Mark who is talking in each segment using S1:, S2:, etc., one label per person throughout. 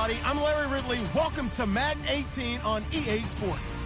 S1: everybody. I'm Larry Ridley. Welcome to Madden 18 on EA Sports.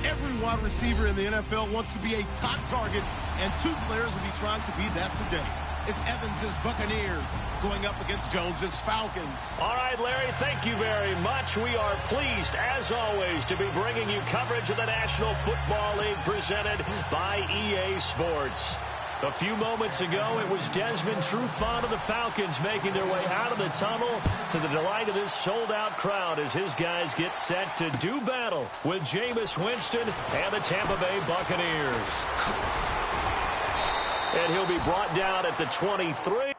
S1: Every wide receiver in the NFL wants to be a top target, and two players will be trying to be that today. It's Evans' Buccaneers going up against Jones' Falcons.
S2: All right, Larry, thank you very much. We are pleased, as always, to be bringing you coverage of the National Football League presented by EA Sports. A few moments ago, it was Desmond Trufant of the Falcons making their way out of the tunnel to the delight of this sold-out crowd as his guys get set to do battle with Jameis Winston and the Tampa Bay Buccaneers. And he'll be brought down at the 23.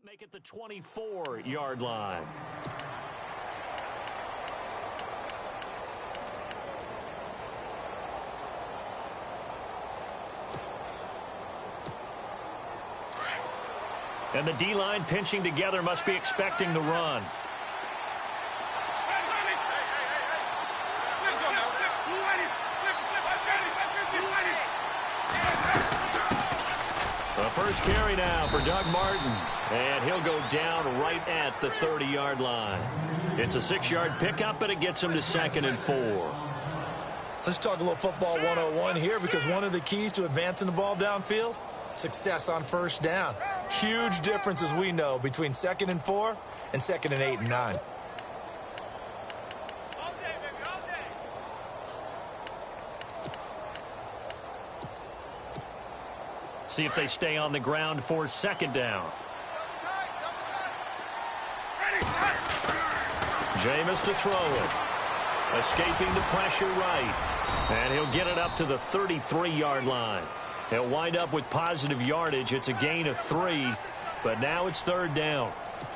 S2: Make it the 24-yard line. And the D-line pinching together must be expecting the run. The first carry now for Doug Martin. And he'll go down right at the 30-yard line. It's a 6-yard pickup, and it gets him to 2nd and 4.
S3: Let's talk a little football 101 here, because one of the keys to advancing the ball downfield, success on first down. Huge difference, as we know, between 2nd and 4 and 2nd and 8 and 9.
S2: See if they stay on the ground for 2nd down. Jameis to throw it. Escaping the pressure right. And he'll get it up to the 33-yard line. He'll wind up with positive yardage. It's a gain of 3, but now it's 3rd down.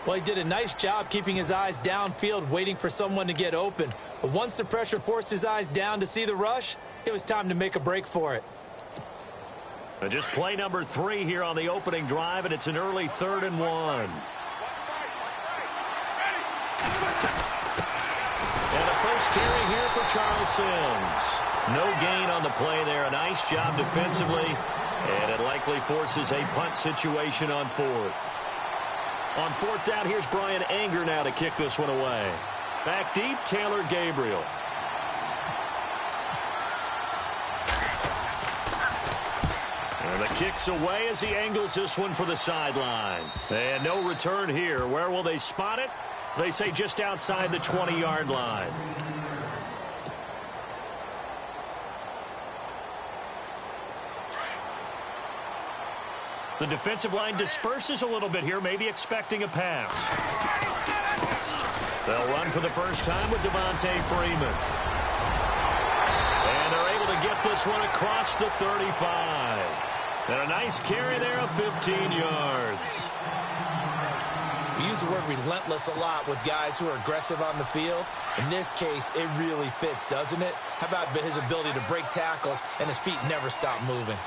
S3: Well, he did a nice job keeping his eyes downfield, waiting for someone to get open. But once the pressure forced his eyes down to see the rush, it was time to make a break for it.
S2: Just play number 3 here on the opening drive, and it's an early 3rd and 1. And a first carry here for Charles Sims. No gain on the play there. A nice job defensively, and it likely forces a punt situation on 4th. On 4th down, here's Brian Anger now to kick this one away. Back deep, Taylor Gabriel. And the kick's away as he angles this one for the sideline. And no return here. Where will they spot it? They say just outside the 20-yard line. The defensive line disperses a little bit here, maybe expecting a pass. They'll run for the first time with Devontae Freeman. And they're able to get this one across the 35. And a nice carry there of 15 yards.
S3: We use the word relentless a lot with guys who are aggressive on the field. In this case, it really fits, doesn't it? How about his ability to break tackles and his feet never stop moving?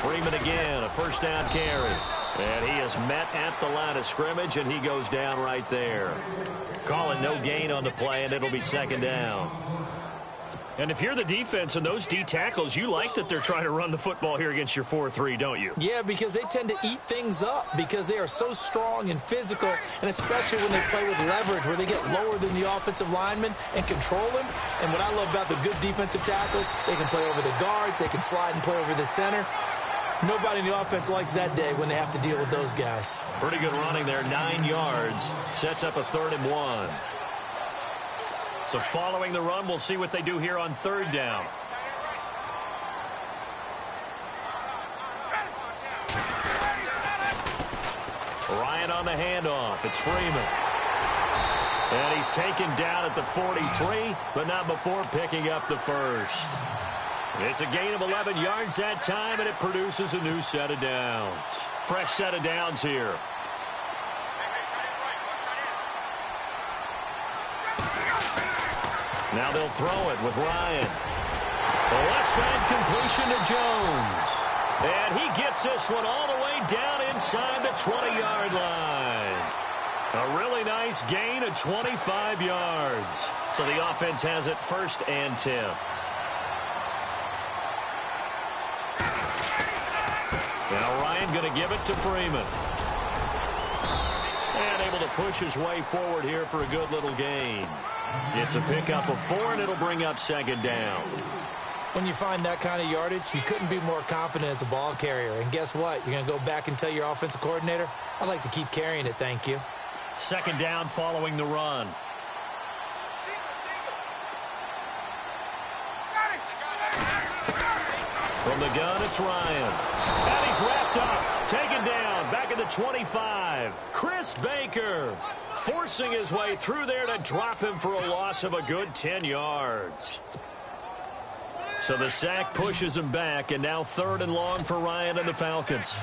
S2: Freeman again, a first down carry. And he is met at the line of scrimmage, and he goes down right there. Calling no gain on the play, and it'll be 2nd down. And if you're the defense and those D tackles, you like that they're trying to run the football here against your 4-3, don't you?
S3: Yeah, because they tend to eat things up because they are so strong and physical, and especially when they play with leverage where they get lower than the offensive lineman and control him. And what I love about the good defensive tackles, they can play over the guards, they can slide and play over the center. Nobody in the offense likes that day when they have to deal with those guys.
S2: Pretty good running there, 9 yards. Sets up a 3rd and 1. So following the run, we'll see what they do here on 3rd down. Ryan on the handoff. It's Freeman. And he's taken down at the 43, but not before picking up the first. It's a gain of 11 yards that time, and it produces a new set of downs. Fresh set of downs here. Now they'll throw it with Ryan. The left side completion to Jones. And he gets this one all the way down inside the 20-yard line. A really nice gain of 25 yards. So the offense has it 1st and 10. Now Ryan going to give it to Freeman. And able to push his way forward here for a good little gain. It's a pickup of 4, and it'll bring up 2nd down.
S3: When you find that kind of yardage, you couldn't be more confident as a ball carrier. And guess what? You're going to go back and tell your offensive coordinator, I'd like to keep carrying it, thank you.
S2: 2nd down following the run. From the gun, it's Ryan. And he's wrapped up. Taken down. Back at the 25. Chris Baker forcing his way through there to drop him for a loss of a good 10 yards. So the sack pushes him back, and now 3rd and long for Ryan and the Falcons.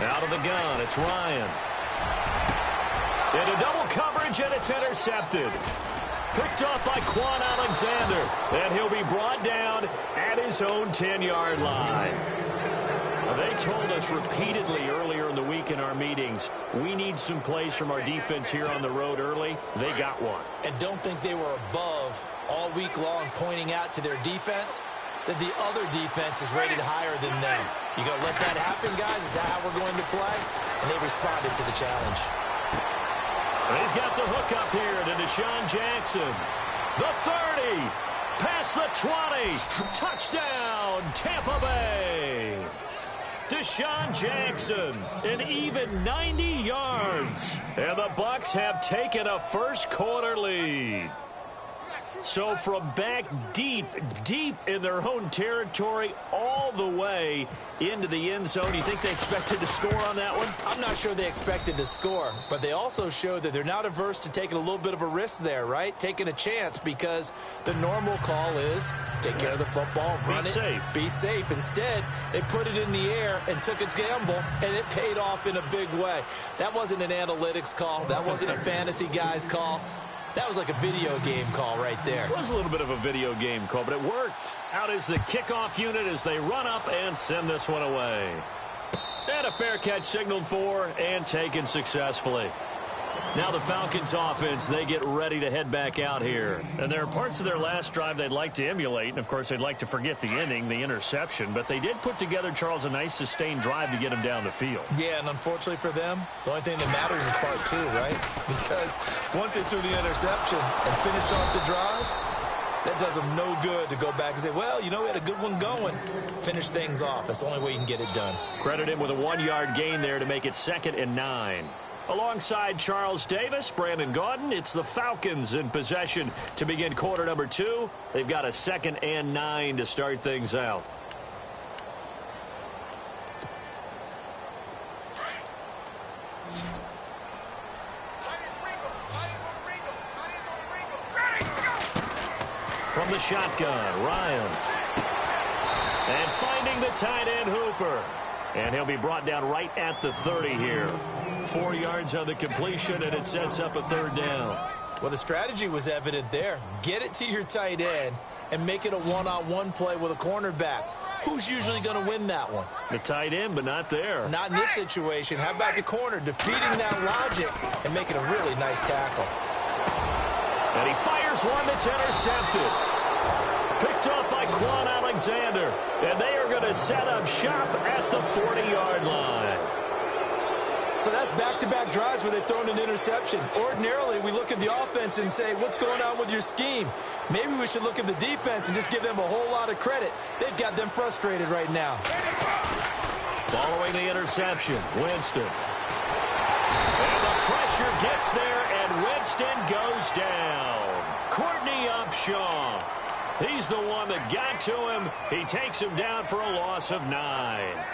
S2: Out of the gun, it's Ryan. Into double coverage, and it's intercepted. Picked off by Quan Alexander, and he'll be brought down at his own 10-yard line. They told us repeatedly earlier in the week in our meetings, we need some plays from our defense here on the road early. They got one.
S3: And don't think they were above all week long pointing out to their defense that the other defense is rated higher than them. You going to let that happen, guys? Is that how we're going to play? And they responded to the challenge.
S2: And he's got the hook up here to Deshaun Jackson. The 30, past the 20, touchdown, Tampa Bay. Deshaun Jackson, an even 90 yards. And the Bucs have taken a first-quarter lead. So from back deep in their own territory, all the way into the end zone, you think they expected to score on that one?
S3: I'm not sure they expected to score, but they also showed that they're not averse to taking a little bit of a risk there, right? Taking a chance, because the normal call is take care of the football, run it, be safe. Instead, they put it in the air and took a gamble, and it paid off in a big way. That wasn't an analytics call. That wasn't a fantasy guy's call. That was like a video game call right there.
S2: It was a little bit of a video game call, but it worked. Out is the kickoff unit as they run up and send this one away. And a fair catch signaled for and taken successfully. Now the Falcons offense, they get ready to head back out here. And there are parts of their last drive they'd like to emulate. And, of course, they'd like to forget the inning, the interception. But they did put together, Charles, a nice sustained drive to get him down the field.
S3: Yeah, and unfortunately for them, the only thing that matters is part 2, right? Because once they threw the interception and finished off the drive, that does them no good to go back and say, well, you know, we had a good one going. Finish things off. That's the only way you can get it done.
S2: Credit him with a 1-yard gain there to make it 2nd and 9. Alongside Charles Davis, Brandon Gaudin, it's the Falcons in possession to begin quarter number 2. They've got a 2nd and 9 to start things out. From the shotgun, Ryan. And finding the tight end, Hooper. And he'll be brought down right at the 30 here. 4 yards on the completion, and it sets up a 3rd down.
S3: Well, the strategy was evident there. Get it to your tight end and make it a one-on-one play with a cornerback. Who's usually going to win that one?
S2: The tight end, but not there.
S3: Not in this situation. How about the corner defeating that logic and making a really nice tackle?
S2: And he fires one that's intercepted. Picked off by Quan Alexander. And they are going to set up shop at the 40-yard line.
S3: So that's back-to-back drives where they've thrown an interception. Ordinarily, we look at the offense and say, what's going on with your scheme? Maybe we should look at the defense and just give them a whole lot of credit. They've got them frustrated right now.
S2: Following the interception, Winston. And the pressure gets there, and Winston goes down. Courtney Upshaw. He's the one that got to him. He takes him down for a loss of 9.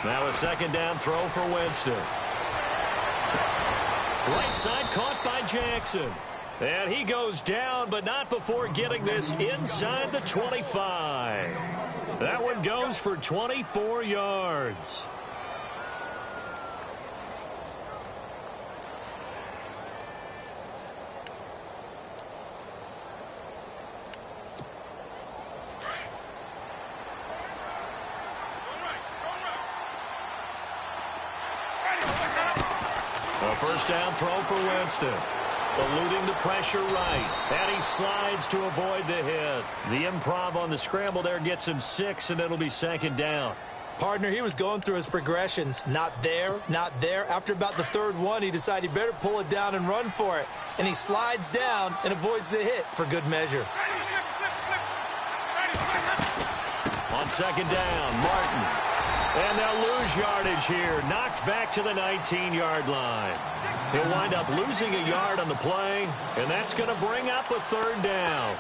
S2: Now a second down throw for Winston. Right side caught by Jackson. And he goes down, but not before getting this inside the 25. That one goes for 24 yards. A first down throw for Winston. Eluding the pressure right. And he slides to avoid the hit. The improv on the scramble there gets him 6, and it'll be second down.
S3: Partner, he was going through his progressions. Not there, not there. After about the third one, he decided he better pull it down and run for it. And he slides down and avoids the hit for good measure.
S2: On second down, Martin. And they'll lose yardage here. Knocked back to the 19-yard line. He'll wind up losing a yard on the play, and that's going to bring up a third down.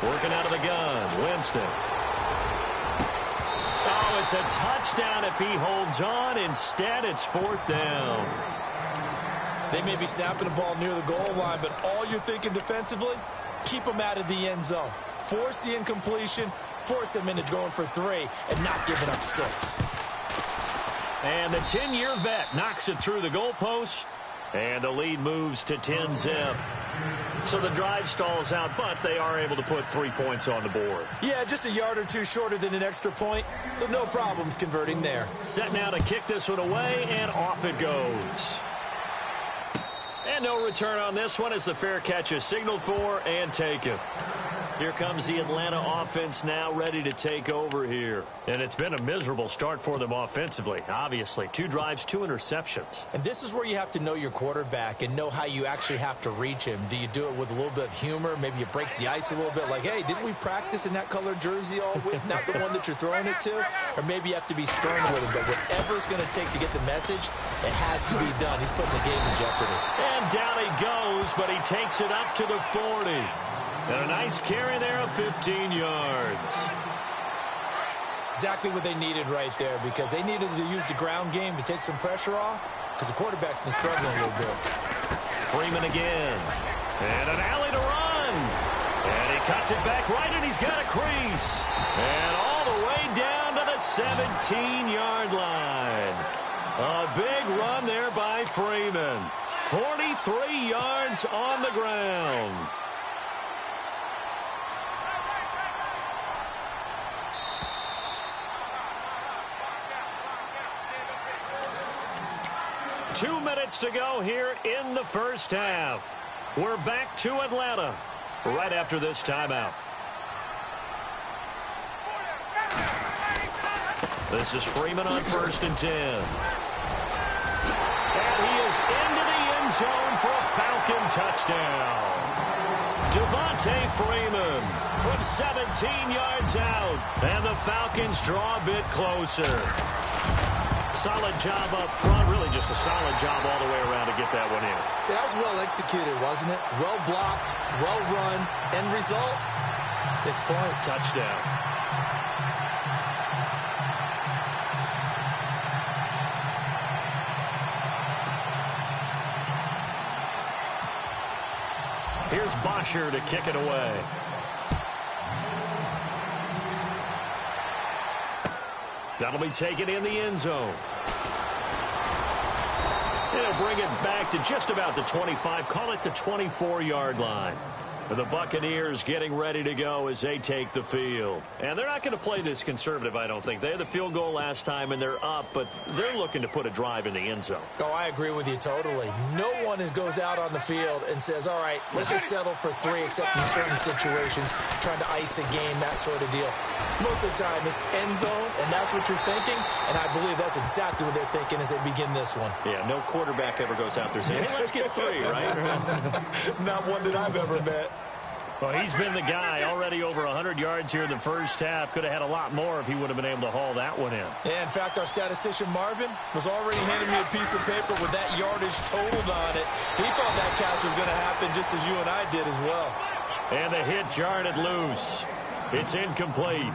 S2: Working out of the gun, Winston. Oh, it's a touchdown if he holds on. Instead, it's fourth down.
S3: They may be snapping the ball near the goal line, but all you're thinking defensively, keep them out of the end zone. Force the incompletion, force them into going for 3, and not giving up 6.
S2: And the 10-year vet knocks it through the goalpost, and the lead moves to 10-zip. So the drive stalls out, but they are able to put 3 points on the board.
S3: Yeah, just a yard or two shorter than an extra point, so no problems converting there.
S2: Set now to kick this one away, and off it goes. And no return on this one as the fair catch is signaled for and taken. Here comes the Atlanta offense now ready to take over here. And it's been a miserable start for them offensively, obviously. 2 drives, 2 interceptions.
S3: And this is where you have to know your quarterback and know how you actually have to reach him. Do you do it with a little bit of humor? Maybe you break the ice a little bit like, hey, didn't we practice in that colored jersey all week? Not the one that you're throwing it to? Or maybe you have to be stern with him. But whatever it's going to take to get the message, it has to be done. He's putting the game in jeopardy.
S2: And down he goes, but he takes it up to the 40. And a nice carry there of 15 yards.
S3: Exactly what they needed right there, because they needed to use the ground game to take some pressure off, because the quarterback's been struggling a little bit.
S2: Freeman again. And an alley to run. And he cuts it back right, and he's got a crease. And all the way down to the 17-yard line. A big run there by Freeman. 43 yards on the ground. Two minutes to go here in the first half. We're back to Atlanta right after this timeout. This is Freeman on 1st and 10. And he is into the end zone for a Falcon touchdown. Devontae Freeman from 17 yards out. And the Falcons draw a bit closer. Solid job up front, really just a solid job all the way around to get that one in.
S3: That was well executed, wasn't it? Well blocked, well run, end result, 6 points.
S2: Touchdown. Here's Bosher to kick it away. That'll be taken in the end zone. They'll bring it back to just about the 25, call it the 24-yard line. The Buccaneers getting ready to go as they take the field. And they're not going to play this conservative, I don't think. They had the field goal last time, and they're up, but they're looking to put a drive in the end zone.
S3: Oh, I agree with you totally. No one goes out on the field and says, all right, let's just settle for 3, except in certain situations, trying to ice a game, that sort of deal. Most of the time, it's end zone, and that's what you're thinking, and I believe that's exactly what they're thinking as they begin this one.
S2: Yeah, no quarterback ever goes out there saying, hey, let's get 3, right?
S3: Not one that I've ever met.
S2: Well, he's been the guy already over 100 yards here in the first half. Could have had a lot more if he would have been able to haul that one in.
S3: Yeah, in fact, our statistician Marvin was already handing me a piece of paper with that yardage totaled on it. He thought that catch was going to happen just as you and I did as well.
S2: And the hit jarred it loose. It's incomplete.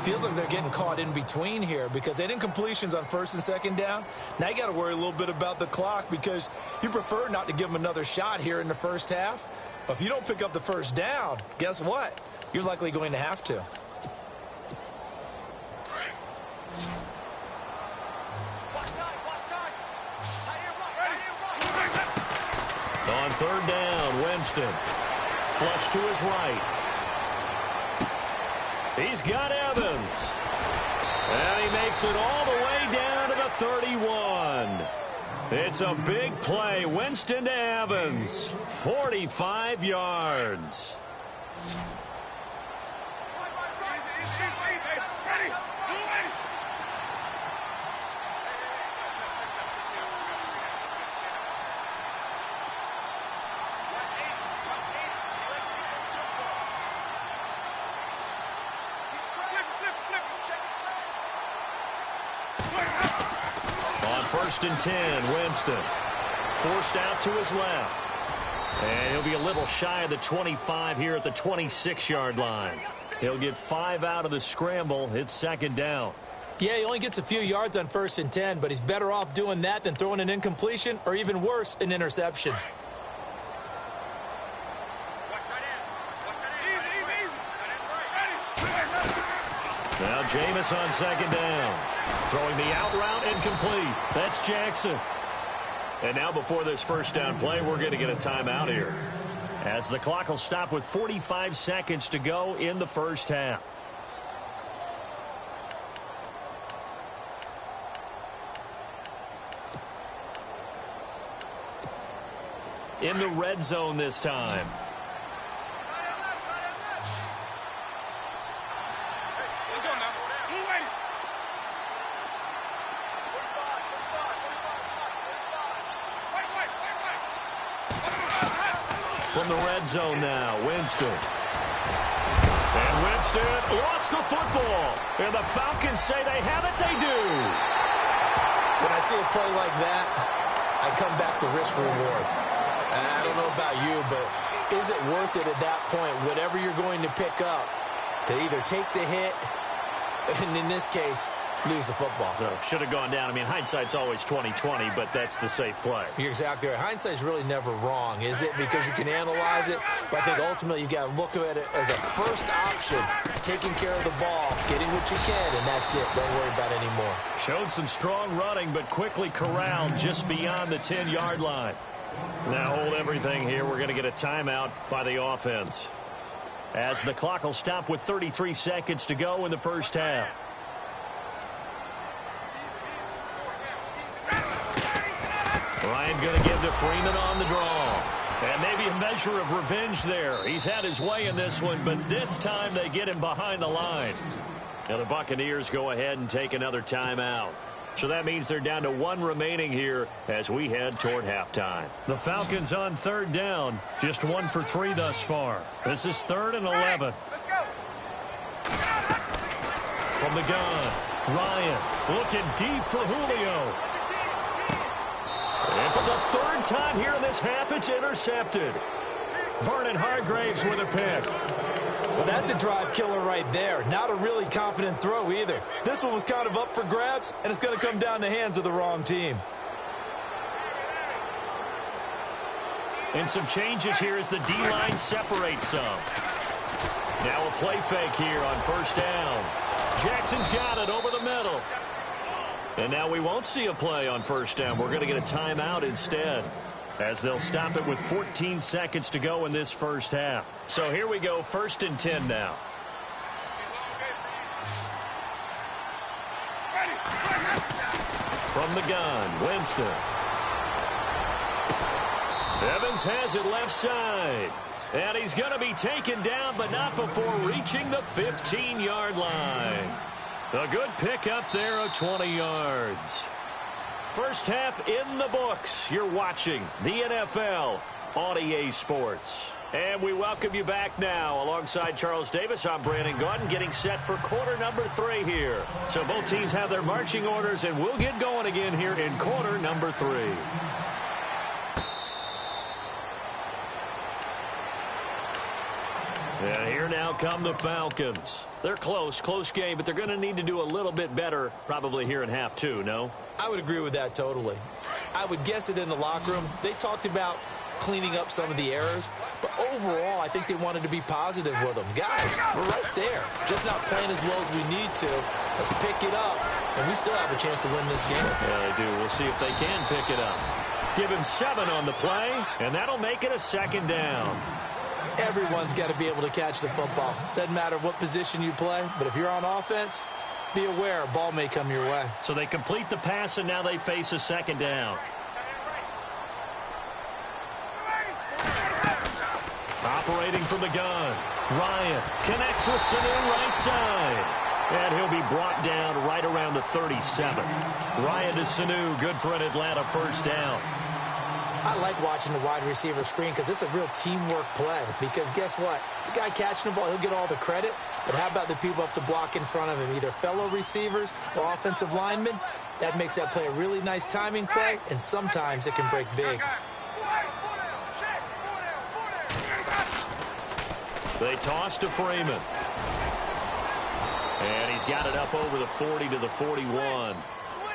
S3: Feels like they're getting caught in between here because they didn't completions on first and second down. Now you got to worry a little bit about the clock because you prefer not to give them another shot here in the first half. But if you don't pick up the first down, guess what? You're likely going to have to.
S2: On third down, Winston. Flush to his right. He's got Evans. And he makes it all the way down to the 31. It's a big play. Winston to Evans. 45 yards. First and 10, Winston. Forced out to his left. And he'll be a little shy of the 25 here at the 26-yard line. He'll get 5 out of the scramble. It's second down.
S3: Yeah, he only gets a few yards on first and 10, but he's better off doing that than throwing an incompletion or even worse, an interception.
S2: Now Jameis on second down. Throwing the out route incomplete. That's Jackson. And now before this first down play, we're going to get a timeout here, as the clock will stop with 45 seconds to go in the first half. In the red zone this time. From the red zone now, Winston. And Winston lost the football. And the Falcons say they have it. They do.
S3: When I see a play like that, I come back to risk reward. I don't know about you, but is it worth it at that point, whatever you're going to pick up, to either take the hit, and in this case, lose the football?
S2: So should have gone down. I mean, hindsight's always 20/20, but that's the safe play.
S3: You're exactly right. Hindsight's really never wrong, is it? Because you can analyze it, but I think ultimately you got to look at it as a first option, taking care of the ball, getting what you can, and that's it. Don't worry about it anymore.
S2: Showed some strong running, but quickly corralled just beyond the 10-yard line. Now hold everything here. We're going to get a timeout by the offense, as the clock will stop with 33 seconds to go in the first half. Ryan going to give to Freeman on the draw. And maybe a measure of revenge there. He's had his way in this one, but this time they get him behind the line. Now the Buccaneers go ahead and take another timeout. So that means they're down to 1 remaining here as we head toward halftime. The Falcons on third down, just 1 for 3 thus far. This is 3rd and 11. From the gun, Ryan looking deep for Julio. And for the 3rd time here in this half, it's intercepted. Vernon Hargraves with a pick.
S3: Well, that's a drive killer right there. Not a really confident throw either. This one was kind of up for grabs, and it's going to come down the hands of the wrong team.
S2: And some changes here as the D-line separates some. Now a play fake here on first down. Jackson's got it over the middle. And now we won't see a play on first down. We're going to get a timeout instead, as they'll stop it with 14 seconds to go in this first half. So here we go, 1st and 10 now. From the gun, Winston. Evans has it left side. And he's going to be taken down, but not before reaching the 15-yard line. A good pick up there of 20 yards. First half in the books. You're watching the NFL on EA Sports. And we welcome you back now. Alongside Charles Davis, I'm Brandon Gaudin, getting set for quarter number 3 here. So both teams have their marching orders, and we'll get going again here in quarter number 3. And here now come the Falcons. They're close game, but they're going to need to do a little bit better probably here in half 2, no?
S3: I would agree with that totally. I would guess it in the locker room. They talked about cleaning up some of the errors, but overall, I think they wanted to be positive with them. Guys, we're right there, just not playing as well as we need to. Let's pick it up, and we still have a chance to win this game.
S2: Yeah, they do. We'll see if they can pick it up. Give him 7 on the play, and that'll make it a 2nd down.
S3: Everyone's got to be able to catch the football. Doesn't matter what position you play, but if you're on offense, be aware a ball may come your way.
S2: So they complete the pass, and now they face a 2nd down. Operating from the gun. Ryan connects with Sanu right side. And he'll be brought down right around the 37. Ryan to Sanu, good for an Atlanta 1st down.
S3: I like watching the wide receiver screen because it's a real teamwork play. Because guess what? The guy catching the ball, he'll get all the credit. But how about the people up to block in front of him, either fellow receivers or offensive linemen? That makes that play a really nice timing play, and sometimes it can break big.
S2: They toss to Freeman. And he's got it up over the 40 to the 41.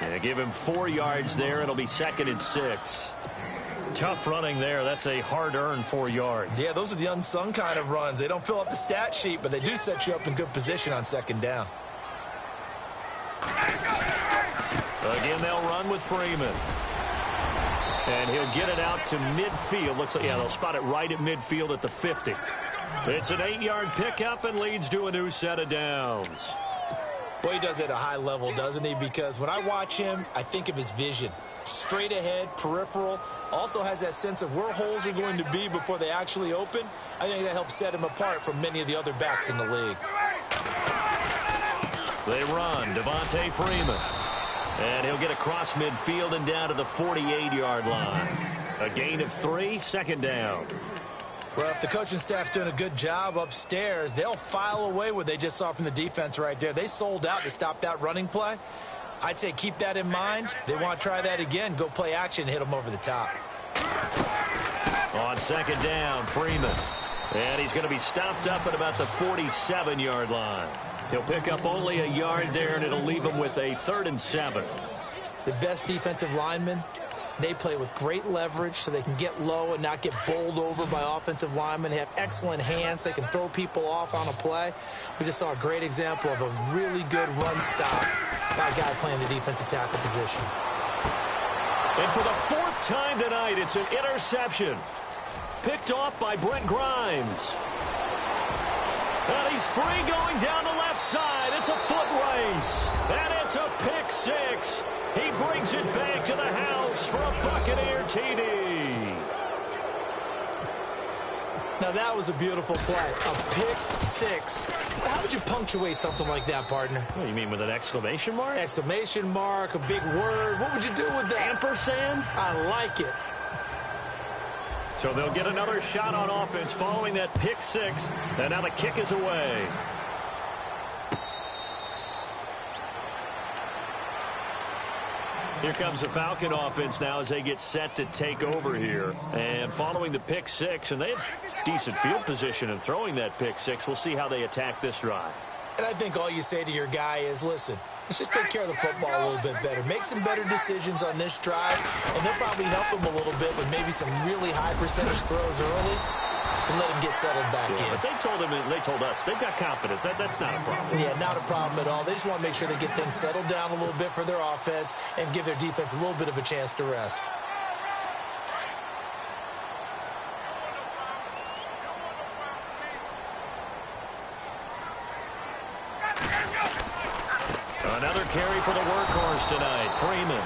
S2: And they give him 4 yards there. It'll be 2nd and 6. Tough running there. That's a hard-earned 4 yards.
S3: Yeah, those are the unsung kind of runs. They don't fill up the stat sheet, but they do set you up in good position on 2nd down.
S2: Again, they'll run with Freeman. And he'll get it out to midfield. Looks like, yeah, they'll spot it right at midfield at the 50. It's an 8-yard pickup and leads to a new set of downs.
S3: Boy, he does it at a high level, doesn't he? Because when I watch him, I think of his vision. Straight ahead, peripheral, also has that sense of where holes are going to be before they actually open. I think that helps set him apart from many of the other backs in the league.
S2: They run, Devontae Freeman. And he'll get across midfield and down to the 48-yard line. A gain of 3, 2nd down.
S3: Well, if the coaching staff's doing a good job upstairs, they'll file away what they just saw from the defense right there. They sold out to stop that running play. I'd say keep that in mind. They want to try that again. Go play action and hit them over the top.
S2: On 2nd down, Freeman. And he's going to be stopped up at about the 47-yard line. He'll pick up only a yard there, and it'll leave him with a 3rd and 7.
S3: The best defensive linemen, they play with great leverage so they can get low and not get bowled over by offensive linemen. They have excellent hands. They can throw people off on a play. We just saw a great example of a really good run stop by a guy playing the defensive tackle position.
S2: And for the 4th time tonight, it's an interception. Picked off by Brent Grimes. And he's free going down the left side. It's a foot race. And it's a pick 6. He brings it back to the house for a Buccaneer TD.
S3: Now, that was a beautiful play. A pick 6. How would you punctuate something like that, partner?
S2: What do you mean, with an exclamation mark?
S3: Exclamation mark, a big word. What would you do with that?
S2: Ampersand?
S3: I like it.
S2: So they'll get another shot on offense following that pick 6. And now the kick is away. Here comes the Falcon offense now as they get set to take over here. And following the pick 6, and they have decent field position in throwing that pick 6. We'll see how they attack this drive.
S3: And I think all you say to your guy is, listen, let's just take care of the football a little bit better. Make some better decisions on this drive, and they'll probably help him a little bit with maybe some really high percentage throws early to let him get settled back in.
S2: But they told us they've got confidence. That's not a problem.
S3: Yeah, not a problem at all. They just want to make sure they get things settled down a little bit for their offense and give their defense a little bit of a chance to rest.
S2: Another carry for the workhorse tonight, Freeman.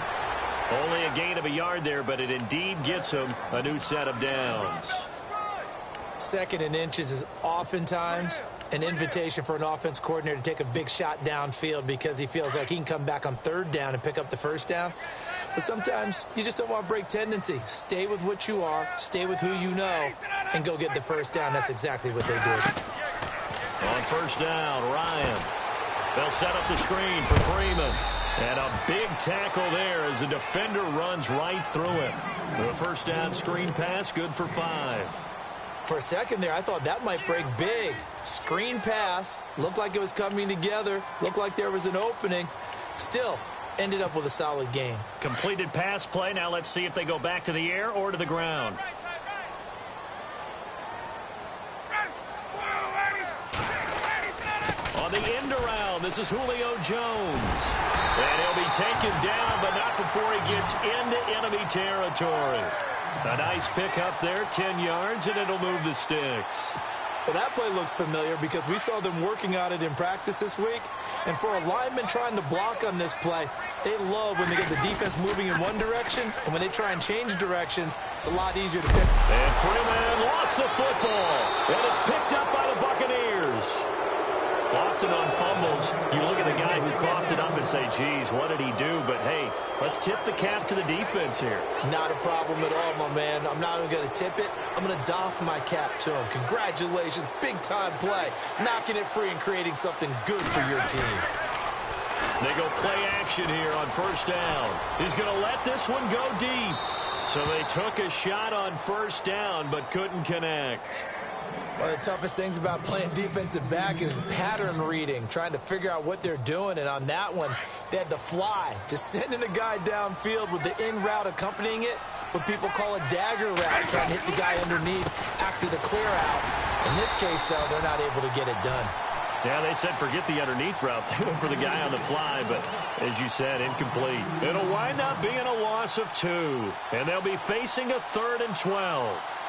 S2: Only a gain of a yard there, but it indeed gets him a new set of downs.
S3: 2nd and inches is oftentimes an invitation for an offense coordinator to take a big shot downfield because he feels like he can come back on third down and pick up the first down. But sometimes you just don't want to break tendency. Stay with what you are, stay with who you know, and go get the first down. That's exactly what they did.
S2: On first down, Ryan. They'll set up the screen for Freeman. And a big tackle there as the defender runs right through him. The first down screen pass, good for 5.
S3: For a second there, I thought that might break big. Screen pass, looked like it was coming together, looked like there was an opening. Still, ended up with a solid gain.
S2: Completed pass play. Now let's see if they go back to the air or to the ground. On the end around, this is Julio Jones. And he'll be taken down, but not before he gets into enemy territory. A nice pickup there, 10 yards, and it'll move the sticks.
S3: Well, that play looks familiar because we saw them working on it in practice this week. And for a lineman trying to block on this play, they love when they get the defense moving in one direction. And when they try and change directions, it's a lot easier to pick.
S2: And Freeman lost the football. And it's picked up by the Buccaneers. Often on fumbles, you look at the guy who coughed it up and say, geez, what did he do? But, hey, let's tip the cap to the defense here.
S3: Not a problem at all, my man. I'm not even going to tip it. I'm going to doff my cap to him. Congratulations. Big-time play. Knocking it free and creating something good for your team.
S2: They go play action here on first down. He's going to let this one go deep. So they took a shot on first down but couldn't connect.
S3: One of the toughest things about playing defensive back is pattern reading, trying to figure out what they're doing. And on that one, they had the fly, just sending a guy downfield with the in route accompanying it, what people call a dagger route, trying to hit the guy underneath after the clear out. In this case, though, they're not able to get it done.
S2: Yeah, they said forget the underneath route. They went for the guy on the fly, but as you said, incomplete. It'll wind up being a loss of 2, and they'll be facing a 3rd and 12.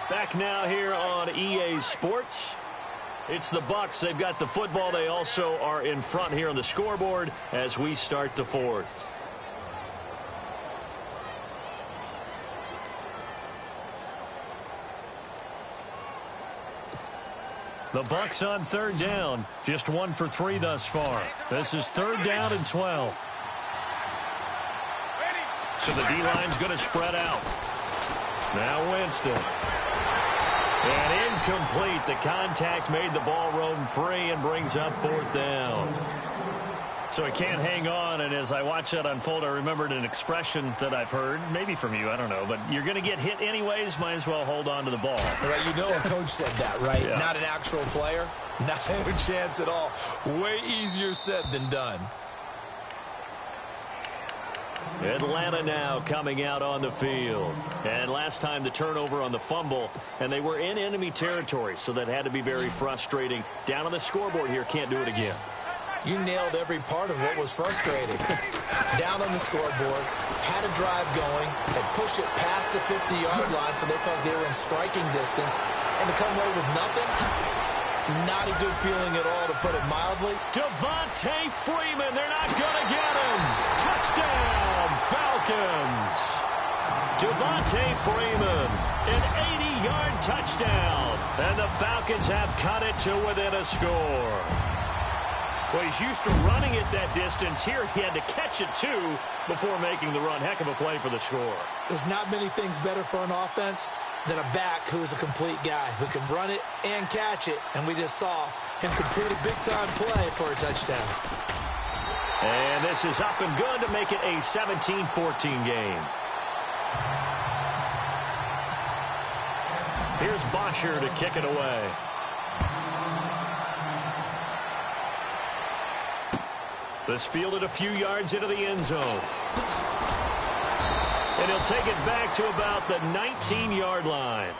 S2: Back now here on EA Sports. It's the Bucs. They've got the football. They also are in front here on the scoreboard as we start the 4th. The Bucs on 3rd down. Just 1 for 3 thus far. This is 3rd down and 12. So the D-line's going to spread out. Now Winston. And incomplete. The contact made the ball roam free and brings up 4th down. So he can't hang on, and as I watch that unfold, I remembered an expression that I've heard, maybe from you, I don't know, but you're going to get hit anyways, might as well hold on to the ball.
S3: Right, you know a coach said that, right?
S2: Yeah.
S3: Not an actual player. Not a chance at all. Way easier said than done.
S2: Atlanta now coming out on the field. And last time the turnover on the fumble, and they were in enemy territory, so that had to be very frustrating. Down on the scoreboard here, can't do it again.
S3: You nailed every part of what was frustrating. Down on the scoreboard, had a drive going, had pushed it past the 50-yard line, so they thought they were in striking distance, and to come away with nothing, not a good feeling at all, to put it mildly.
S2: Devontae Freeman, they're not going to get him. Touchdown, Falcons. Devontae Freeman, an 80-yard touchdown, and the Falcons have cut it to within a score. Well, he's used to running it that distance. Here he had to catch it, too, before making the run. Heck of a play for the score.
S3: There's not many things better for an offense than a back who is a complete guy who can run it and catch it. And we just saw him complete a big-time play for a touchdown.
S2: And this is up and good to make it a 17-14 game. Here's Bosher to kick it away. This fielded a few yards into the end zone. And he'll take it back to about the 19-yard line.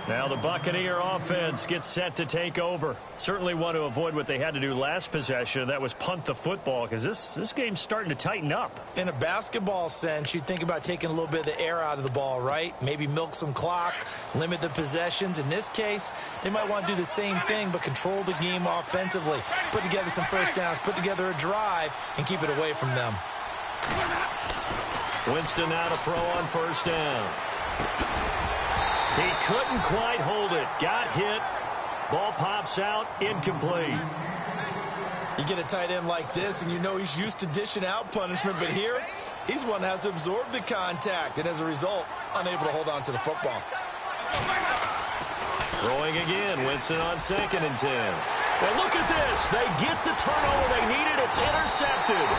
S2: Now the Buccaneer offense gets set to take over. Certainly want to avoid what they had to do last possession. That was punt the football, because this game's starting to tighten up.
S3: In a basketball sense, you think about taking a little bit of the air out of the ball, right? Maybe milk some clock, limit the possessions. In this case, they might want to do the same thing, but control the game offensively. Put together some first downs, put together a drive, and keep it away from them.
S2: Winston now to throw on first down. He couldn't quite hold it. Got hit. Ball pops out. Incomplete.
S3: You get a tight end like this, and you know he's used to dishing out punishment, but here, he's one that has to absorb the contact, and as a result, unable to hold on to the football.
S2: Throwing again. Winston on 2nd and 10. Well, look at this. They get the turnover they needed. It's intercepted.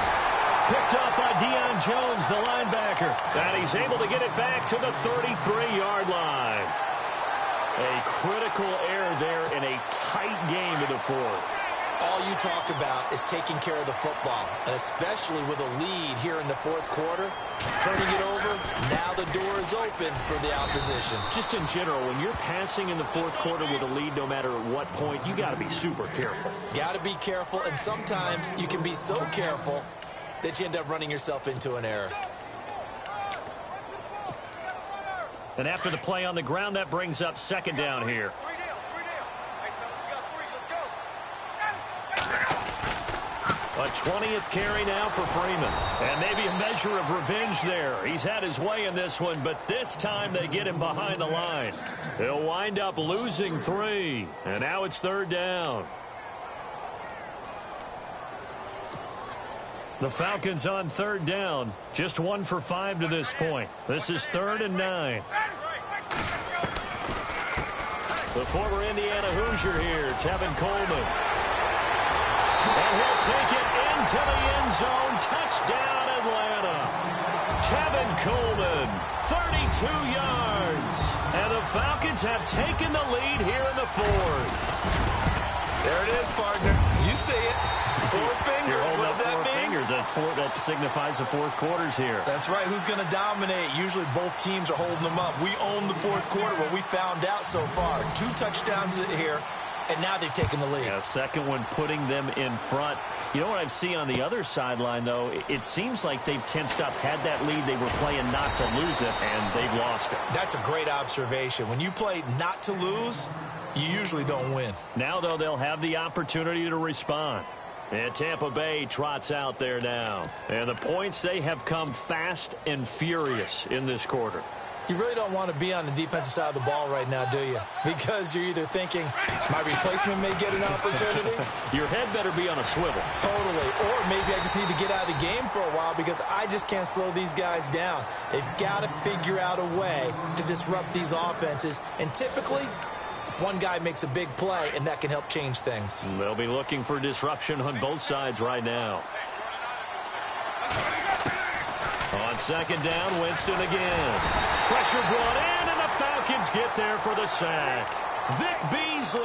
S2: Picked up by Deion Jones, the linebacker. And he's able to get it back to the 33-yard line. A critical error there in a tight game in the fourth.
S3: All you talk about is taking care of the football, and especially with a lead here in the fourth quarter, turning it over, now the door is open for the opposition.
S2: Just in general, when you're passing in the fourth quarter with a lead, no matter at what point, you got to be super careful.
S3: Got to be careful, and sometimes you can be so careful that you end up running yourself into an error.
S2: And after the play on the ground, that brings up 2nd down here. A 20th carry now for Freeman. And maybe a measure of revenge there. He's had his way in this one, but this time they get him behind the line. He'll wind up losing 3. And now it's 3rd down. The Falcons on 3rd down. Just 1 for 5 to this point. This is 3rd and 9. The former Indiana Hoosier here, Tevin Coleman. And he'll take it into the end zone. Touchdown, Atlanta. Tevin Coleman, 32 yards. And the Falcons have taken the lead here in the fourth.
S3: There it is, partner. You see it. 4 fingers. What does that mean?
S2: 4 fingers. That signifies the fourth quarter's here.
S3: That's right. Who's going to dominate? Usually both teams are holding them up. We own the fourth quarter, what we found out so far. 2 touchdowns here, and now they've taken the lead.
S2: Yeah, second one putting them in front. You know what I see on the other sideline, though? It seems like they've tensed up, had that lead. They were playing not to lose it, and they've lost it.
S3: That's a great observation. When you play not to lose, you usually don't win.
S2: Now, though, they'll have the opportunity to respond. And Tampa Bay trots out there now. And the points, they have come fast and furious in this quarter.
S3: You really don't want to be on the defensive side of the ball right now, do you? Because you're either thinking, my replacement may get an opportunity.
S2: Your head better be on a swivel.
S3: Totally. Or maybe I just need to get out of the game for a while because I just can't slow these guys down. They've got to figure out a way to disrupt these offenses. And typically, one guy makes a big play, and that can help change things.
S2: They'll be looking for disruption on both sides right now. On 2nd down, Winston again. Pressure brought in, and the Falcons get there for the sack. Vic Beasley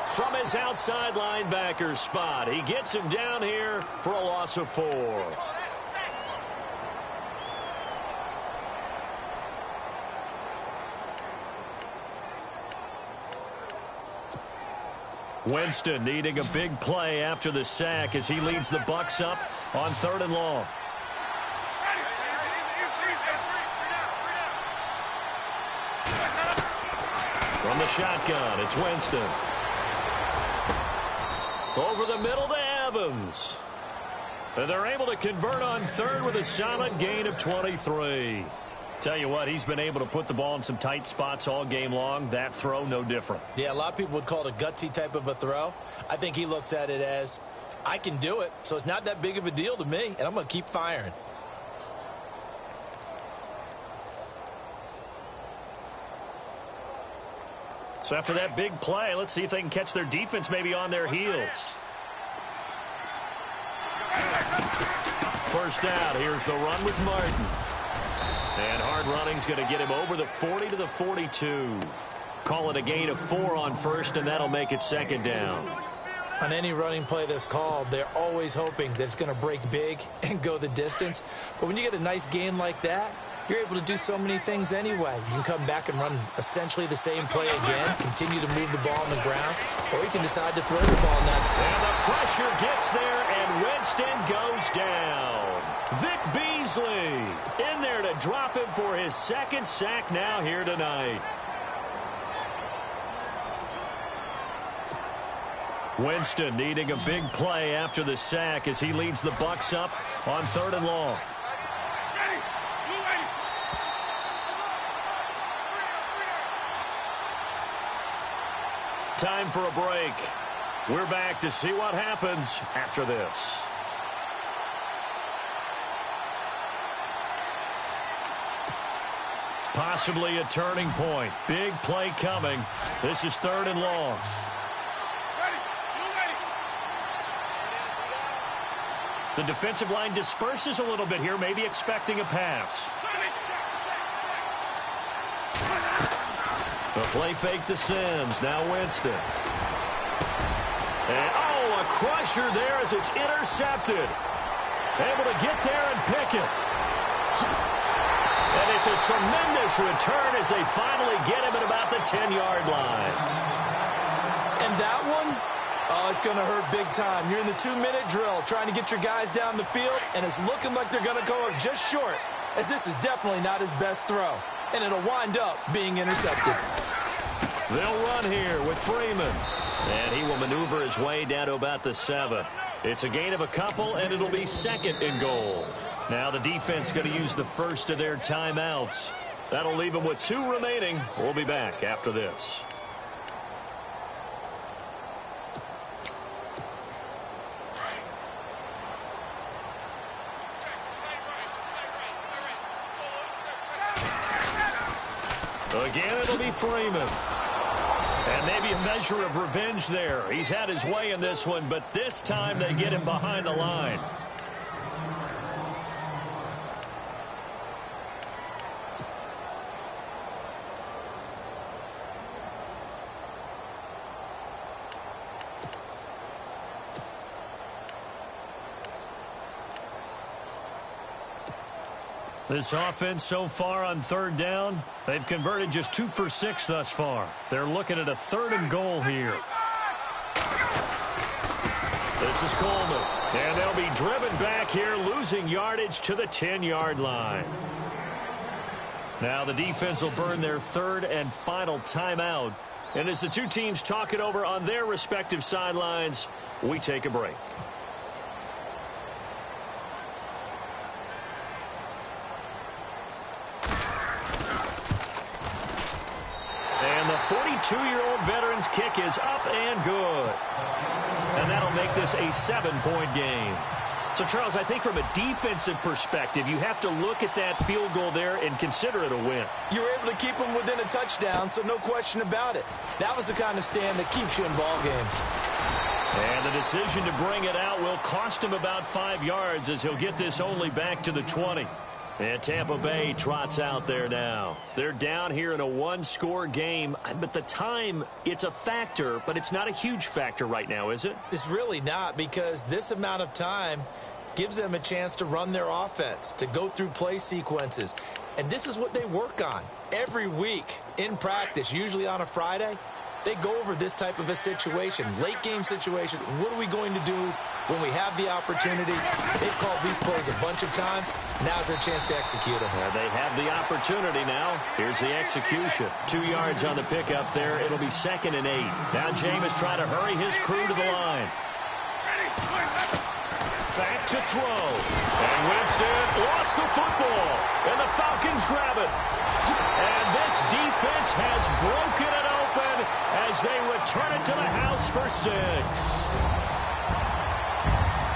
S2: from his outside linebacker spot. He gets him down here for a loss of 4. Winston needing a big play after the sack as he leads the Bucs up on 3rd and long. From the shotgun, it's Winston. Over the middle to Evans. And they're able to convert on 3rd with a solid gain of 23. Tell you what, he's been able to put the ball in some tight spots all game long. That throw, no different.
S3: Yeah, a lot of people would call it a gutsy type of a throw. I think he looks at it as, I can do it, so it's not that big of a deal to me, and I'm going to keep firing.
S2: So after that big play, let's see if they can catch their defense maybe on their heels. First down, here's the run with Martin. And hard running's going to get him over the 40 to the 42. Call it a gain of 4 on 1st, and that'll make it 2nd down.
S3: On any running play that's called, they're always hoping that it's going to break big and go the distance. But when you get a nice gain like that, you're able to do so many things anyway. You can come back and run essentially the same play again, continue to move the ball on the ground, or you can decide to throw the ball now.
S2: And the pressure gets there, and Winston goes down. Vic Beasley in there to drop him for his second sack now here tonight. Winston needing a big play after the sack as he leads the Bucs up on 3rd and long. Time for a break. We're back to see what happens after this. Possibly a turning point. Big play coming. This is 3rd and long. The defensive line disperses a little bit here, maybe expecting a pass. The play fake to Sims. Now Winston. And, oh, a crusher there as it's intercepted. Able to get there and pick it. And it's a tremendous return as they finally get him at about the 10-yard line.
S3: And that one, oh, it's going to hurt big time. You're in the 2-minute drill trying to get your guys down the field, and it's looking like they're going to go up just short, as this is definitely not his best throw. And it'll wind up being intercepted.
S2: They'll run here with Freeman. And he will maneuver his way down to about the 7. It's a gain of a couple, and it'll be 2nd and goal. Now the defense going to use the first of their timeouts. That'll leave them with 2 remaining. We'll be back after this. Again, it'll be Freeman. And maybe a measure of revenge there. He's had his way in this one, but this time they get him behind the line. This offense so far on 3rd down, they've converted just 2 for 6 thus far. They're looking at a 3rd and goal here. This is Coleman. And they'll be driven back here, losing yardage to the 10-yard line. Now the defense will burn their 3rd and final timeout. And as the 2 teams talk it over on their respective sidelines, we take a break. And the 42-year-old veteran's kick is up and good. And that'll make this a 7-point game. So, Charles, I think from a defensive perspective, you have to look at that field goal there and consider it a win.
S3: You were able to keep them within a touchdown, so no question about it. That was the kind of stand that keeps you in ball games.
S2: And the decision to bring it out will cost him about 5 yards as he'll get this only back to the 20. And Tampa Bay trots out there now. They're down here in a 1-score game, but the time, it's a factor, but it's not a huge factor right now, is it?
S3: It's really not, because this amount of time gives them a chance to run their offense, to go through play sequences. And this is what they work on every week in practice, usually on a Friday. They go over this type of a situation, late game situation. What are we going to do when we have the opportunity? They've called these plays a bunch of times. Now's their chance to execute them.
S2: They have the opportunity now. Here's the execution. 2 yards on the pickup there. It'll be 2nd and 8. Now Jameis trying to hurry his crew to the line. Back to throw. And Winston lost the football. And the Falcons grab it. And this defense has broken it open as they return it to the house for 6.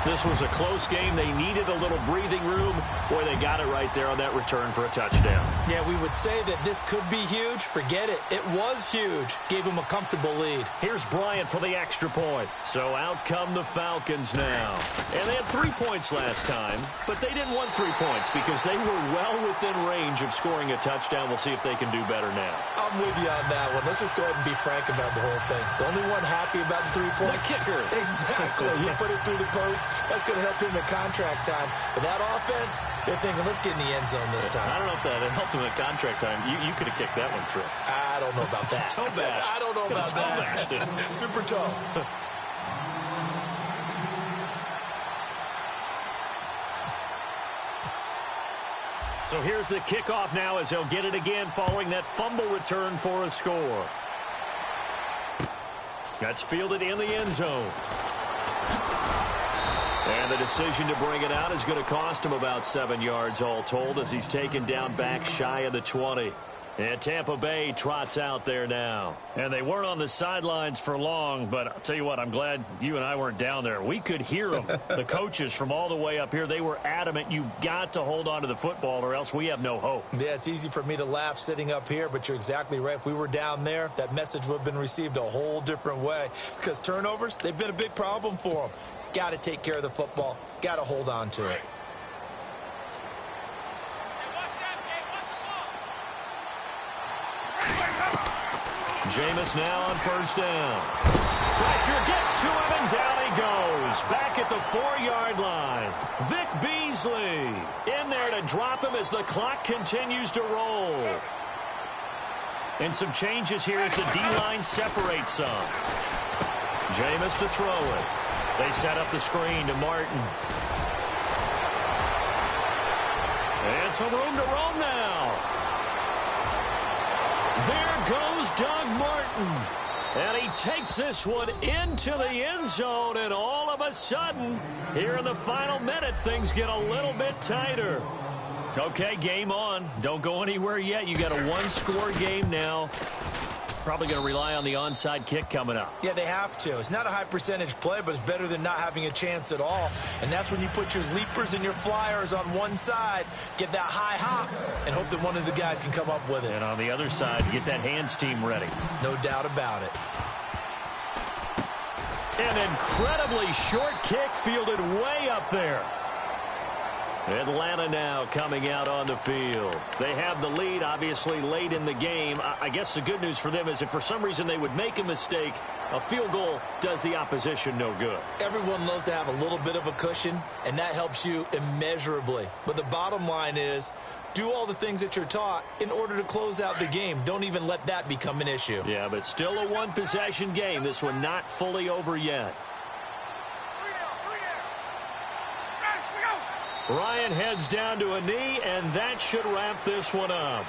S2: This was a close game. They needed a little breathing room. Boy, they got it right there on that return for a touchdown.
S3: Yeah, we would say that this could be huge. Forget it. It was huge. Gave them a comfortable lead.
S2: Here's Bryant for the extra point. So out come the Falcons now. And they had 3 points last time, but they didn't want 3 points because they were well within range of scoring a touchdown. We'll see if they can do better now.
S3: I'm with you on that one. Let's just go ahead and be frank about the whole thing. The only one happy about the 3 point.
S2: The kicker.
S3: Exactly. He put it through the post. That's going to help him in contract time. But that offense, they're thinking, let's get in the end zone this time.
S2: I don't know if that helped him in contract time. You could have kicked that one through.
S3: I don't know about that.
S2: Toe bash.
S3: I don't know about that.
S2: Bashed it.
S3: Super toe.
S2: So here's the kickoff now as he'll get it again following that fumble return for a score. That's fielded in the end zone. And the decision to bring it out is going to cost him about 7 yards all told as he's taken down back shy of the 20. And Tampa Bay trots out there now. And they weren't on the sidelines for long, but I'll tell you what, I'm glad you and I weren't down there. We could hear them. The coaches from all the way up here, they were adamant, you've got to hold on to the football or else we have no hope.
S3: Yeah, it's easy for me to laugh sitting up here, but you're exactly right. If we were down there, that message would have been received a whole different way. Because turnovers, they've been a big problem for them. Got to take care of the football. Got to hold on to it.
S2: Jameis now on first down. Pressure gets to him, and down he goes. Back at the 4-yard line. Vic Beasley in there to drop him as the clock continues to roll. And some changes here as the D-line separates some. Jameis to throw it. They set up the screen to Martin. And some room to roam now. There goes Doug Martin. And he takes this one into the end zone. And all of a sudden, here in the final minute, things get a little bit tighter. Okay, game on. Don't go anywhere yet. You got a one-score game now. Probably going to rely on the onside kick coming up.
S3: Yeah, they have to. It's not a high percentage play, but it's better than not having a chance at all. And that's when you put your leapers and your flyers on one side, get that high hop, and hope that one of the guys can come up with it.
S2: And on the other side, get that hands team ready.
S3: No doubt about it.
S2: An incredibly short kick fielded way up there. Atlanta now coming out on the field. They have the lead, obviously, late in the game. I guess the good news for them is if for some reason they would make a mistake, a field goal does the opposition no good.
S3: Everyone loves to have a little bit of a cushion, and that helps you immeasurably. But the bottom line is, do all the things that you're taught in order to close out the game. Don't even let that become an issue.
S2: Yeah, but still a one-possession game. This one not fully over yet. Ryan heads down to a knee, and that should wrap this one up.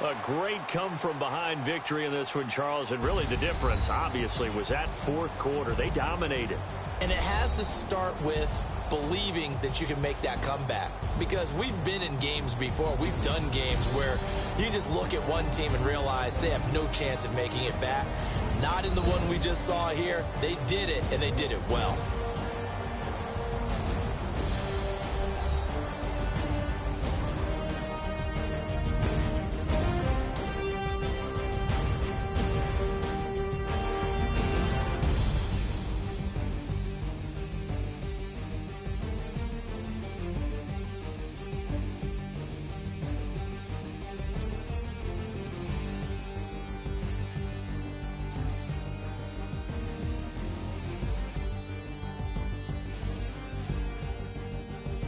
S2: A great come-from-behind victory in this one, Charles. And really the difference, obviously, was that fourth quarter. They dominated.
S3: And it has to start with believing that you can make that comeback. Because we've been in games before. We've done games where you just look at one team and realize they have no chance of making it back. Not in the one we just saw here. They did it, and they did it well.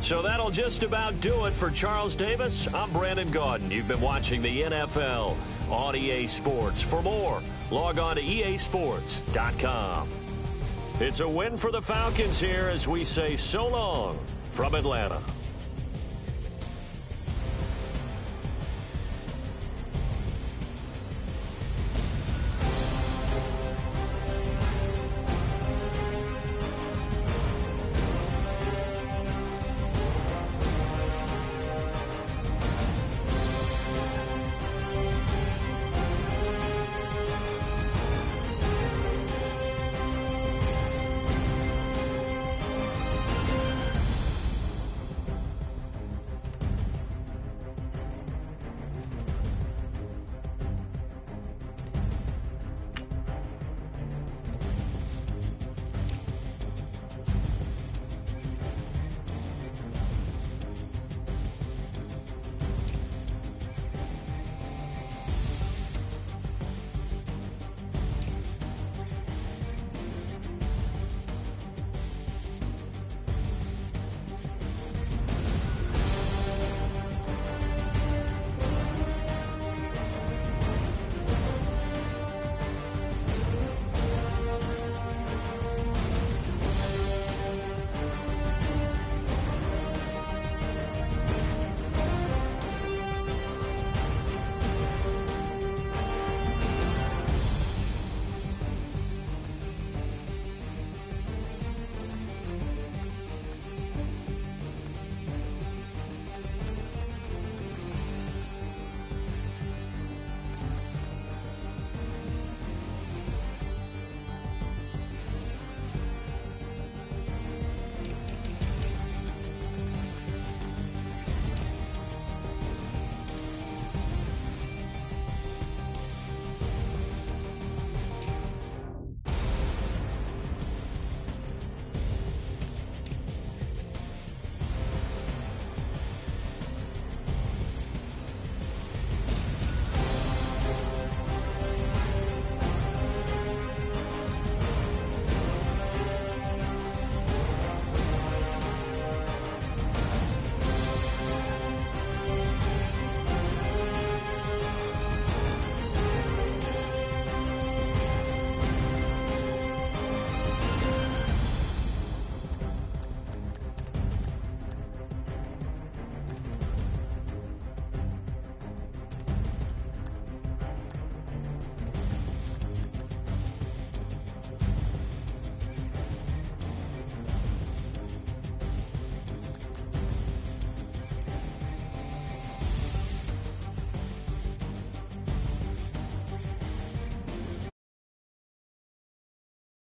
S2: So that'll just about do it for Charles Davis. I'm Brandon Gaudin. You've been watching the NFL on EA Sports. For more, log on to easports.com. It's a win for the Falcons here as we say so long from Atlanta.